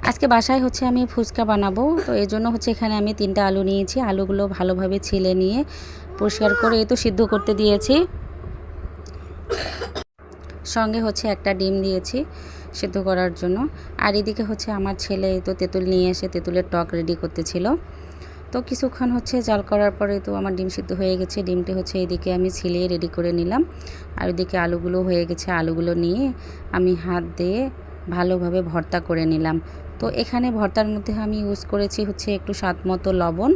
আজকে বাসায় হচ্ছে আমি ফুচকা বানাবো, তো এই জন্য হচ্ছে এখানে আমি 3টা আলু নিয়েছি। আলুগুলো ভালোভাবে ছিলে নিয়ে পরিষ্কার করে এই তো সিদ্ধ করতে দিয়েছি। সঙ্গে হচ্ছে একটা ডিম দিয়েছি সিদ্ধ করার জন্য। আর এদিকে হচ্ছে আমার ছেলে এই তো তেঁতুল নিয়ে এসে তেঁতুলের টক রেডি করতেছিল। তো কিছুক্ষণ হচ্ছে জাল করার পরে তো আমার ডিম সিদ্ধ হয়ে গেছে। ডিমটি হচ্ছে এদিকে আমি ছিলে রেডি করে নিলাম। আর ওইদিকে আলুগুলো হয়ে গেছে। আলুগুলো নিয়ে আমি হাত দিয়ে ভালোভাবে ভর্তা করে নিলাম। তো এখানে ভর্তার মধ্যে আমি ইউজ করেছি হচ্ছে একটু স্বাদ মতো লবণ,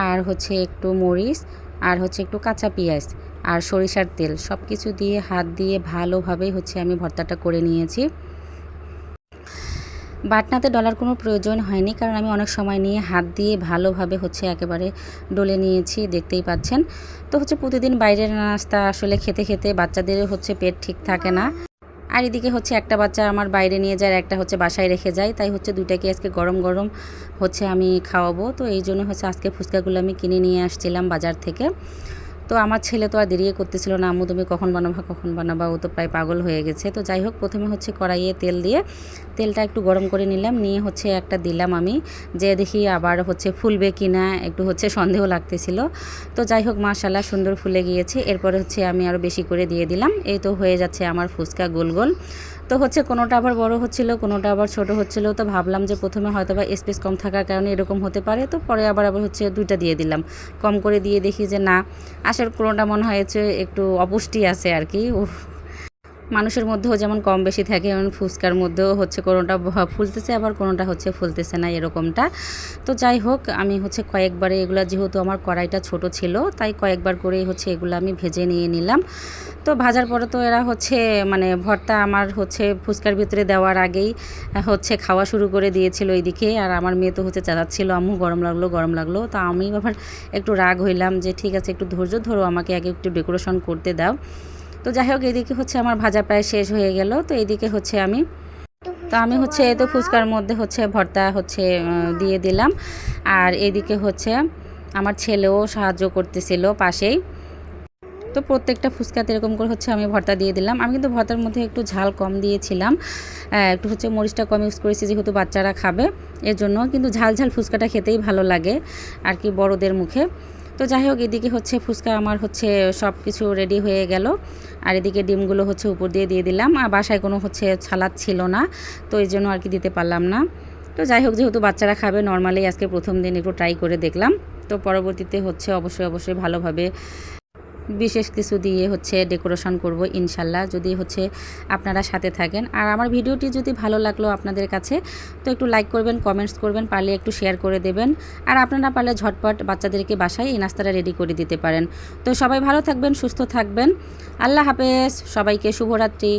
আর হচ্ছে একটু মরিচ, আর হচ্ছে একটু কাঁচা পেঁয়াজ আর সরিষার তেল, সব কিছু দিয়ে হাত দিয়ে ভালোভাবে হচ্ছে আমি ভর্তাটা করে নিয়েছি। বাটনাতে ডলার কোনো প্রয়োজন হয়নি, কারণ আমি অনেক সময় নিয়ে হাত দিয়ে ভালোভাবে হচ্ছে একেবারে ডলে নিয়েছি, দেখতেই পাচ্ছেন। তো হচ্ছে প্রতিদিন বাইরের নাস্তা আসলে খেতে খেতে বাচ্চাদেরও হচ্ছে পেট ঠিক থাকে না। আর এদিকে হচ্ছে একটা বাচ্চা আমার বাইরে নিয়ে যায়, একটা হচ্ছে বাসায় রেখে যায়, তাই হচ্ছে দুইটাকে আজকে গরম গরম হচ্ছে আমি খাওয়াবো। তো এই জন্য হচ্ছে আজকে ফুচকাগুলো আমি কিনে নিয়ে আসছিলাম বাজার থেকে। তো আমার ছেলে তো আর দেরি করতেছিল না, আম্মু তুমি কখন বানাবা, ও তো প্রায় পাগল হয়ে গেছে। তো যাই হোক, প্রথমে হচ্ছে কড়াইয়ে তেল দিয়ে তেলটা একটু গরম করে নিলাম, নিয়ে হচ্ছে একটা দিলাম আমি, যে দেখি আবার হচ্ছে ফুলবে কি না একটু হচ্ছে সন্দেহ লাগতেছিল। তো যাই হোক, মাশাআল্লাহ সুন্দর ফুলে গিয়েছে। এরপরে হচ্ছে আমি আরও বেশি করে দিয়ে দিলাম। এই তো হয়ে যাচ্ছে আমার ফুচকা গোল গোল। তো হচ্ছে কোনোটা আবার বড় হচ্ছিল, কোনোটা আবার ছোট হচ্ছিল। তো ভাবলাম যে প্রথমে হয়তো বা স্পেস কম থাকার কারণে এরকম হতে পারে। তো পরে আবার হচ্ছে দুইটা দিয়ে দিলাম, কম করে দিয়ে দেখি যে না, আসলে কোনোটা মনে হয়েছে একটু অপুষ্টি আছে আর কি। মানুষের মধ্যেও যেমন কম বেশি থাকে, যেমন ফুচকার মধ্যেও হচ্ছে কোনোটা ফুলতেছে আবার কোনোটা হচ্ছে ফুলতেছে না, এরকমটা। তো যাই হোক, আমি হচ্ছে কয়েকবারে এগুলো, যেহেতু আমার কড়াইটা ছোট ছিল, তাই কয়েকবার করেই হচ্ছে এগুলো আমি ভেজে নিয়ে নিলাম। তো ভাজার পরে তো এরা হচ্ছে মানে ভর্তা আমার হচ্ছে ফুচকার ভিতরে দেওয়ার আগেই হচ্ছে খাওয়া শুরু করে দিয়েছিল এইদিকে। আর আমার মেয়ে তো হচ্ছে চাচাচ্ছিল, আম্মু গরম লাগলো গরম লাগলো। তা আমি আবার একটু রাগ হইলাম যে ঠিক আছে, একটু ধৈর্য ধরো, আমাকে আগে একটু ডেকোরেশন করতে দাও। তো যাই হোক, এদিকে হচ্ছে আমার ভাজা প্রায় শেষ হয়ে গেল। তো এইদিকে হচ্ছে আমি হচ্ছে এই তো ফুচকার মধ্যে হচ্ছে ভর্তা হচ্ছে দিয়ে দিলাম। আর এদিকে হচ্ছে আমার ছেলেও সাহায্য করতেছিল পাশেই। তো প্রত্যেকটা ফুচকাতে এরকম করে হচ্ছে আমি ভর্তা দিয়ে দিলাম। আমি কিন্তু ভর্তার মধ্যে একটু ঝাল কম দিয়েছিলাম, একটু হচ্ছে মরিচটা কম ইউজ করেছি, যেহেতু বাচ্চারা খাবে এর জন্য। কিন্তু ঝাল ঝাল ফুচকাটা খেতেই ভালো লাগে আর কি বড়দের মুখে। তো যাই হোক, এদিকে হচ্ছে ফুচকা আমার হচ্ছে সব কিছু রেডি হয়ে গেল। আর এদিকে ডিমগুলো হচ্ছে উপর দিয়ে দিয়ে দিলাম। আর বাসায় কোনো হচ্ছে সালাদ ছিল না, তো এই জন্য আর কি দিতে পারলাম না। তো যাই হোক, যেহেতু বাচ্চারা খাবে, নর্মালি আজকে প্রথম দিন একটু ট্রাই করে দেখলাম। তো পরবর্তীতে হচ্ছে অবশ্যই ভালোভাবে বিশেষ কিছু দিয়ে হচ্ছে ডেকোরেশন করব ইনশাল্লাহ, যদি হচ্ছে আপনারা সাথে থাকেন। আর আমার ভিডিওটি যদি ভালো লাগলো আপনাদের কাছে, তো একটু লাইক করবেন, কমেন্টস করবেন, পারলে একটু শেয়ার করে দেবেন। আর আপনারা পারলে ঝটপট বাচ্চাদেরকে বাসায় এই নাস্তাটা রেডি করে দিতে পারেন। তো সবাই ভালো থাকবেন, সুস্থ থাকবেন। আল্লাহ হাফেজ, সবাইকে শুভরাত্রি।